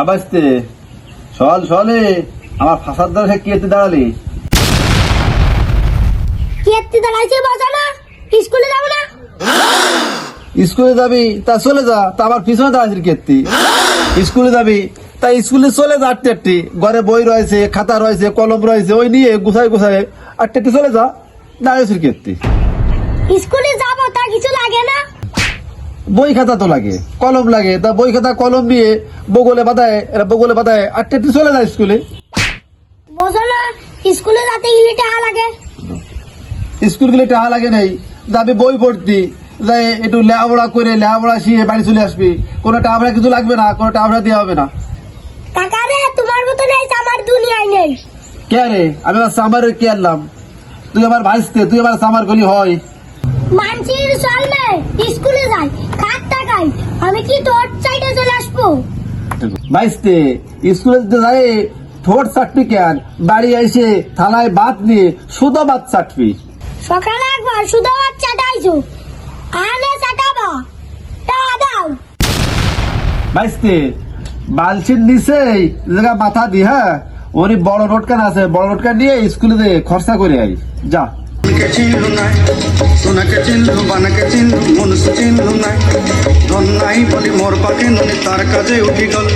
আবাসতে চল চলে আমার ফাঁসার দ্বারা কেটে দাঁড়ালি কেটে দাঁড়াইছে বাজা না স্কুলে যাব না স্কুলে যাবি তা চলে যা তা আমার পিছনে দাঁড়াইছিস কেটে স্কুলে যাবি তাই স্কুলে চলে যা আটটে আটটি ঘরে বই রয়েছে খাতা রয়েছে কলম রয়েছে ওই নিয়ে গুছাই গুছাই আটটে আটটি চলে যা দাঁড়াইছিস কেটে স্কুলে যাব তা কিছু লাগে না বই খাতা তো লাগে কলম লাগে তা বই খাতা কলম নিয়ে বগলে বাঁধায় আটটে আটটি চলে যায় স্কুলে বোঝো না স্কুলে যেতে গেলে টাকা লাগে স্কুল গেলে টাকা লাগে নাই যাবি বই পড়তি যাই একটু লেখাপড়া করে লেখাপড়া শিখে বাড়ি চলে আসবি কোনো টাকা কিছু লাগবে না কোনো টাকা দেওয়া হবে না টাকা রে তোমার মতো নেই আমার দুনিয়ায় নেই কে রে আমি আমার সামার কে আনলাম তুই আমার ভাইসতে তুই আমার সামার গলি হয় মানসির চলবে স্কুলে যাই কার টাকায় আমি কি তোর চাইতে চলে আসবো ভাইসতে স্কুলে যেতে যাই ঠোঁট চাটবি কেন বাড়ি এসে থালায় ভাত নিয়ে শুধু ভাত চাটবি সকালে একবার শুধু ভাত চাটাইছো আনে চাটাবা টাকা দাও ভাইসতে বালছির নিচে জায়গা মাথা দি হ্যাঁ ওরই বড় নোটকান আছে বড় নোটকান নিয়ে স্কুলে যে খরচা করে আই যা চিনলু নাই সোনাকে চিনলু বানাকে চিনলু মনুষ্য চিনলু নাই ধন নাই বলি মোর পাকে ননি তার কাজে উঠি গল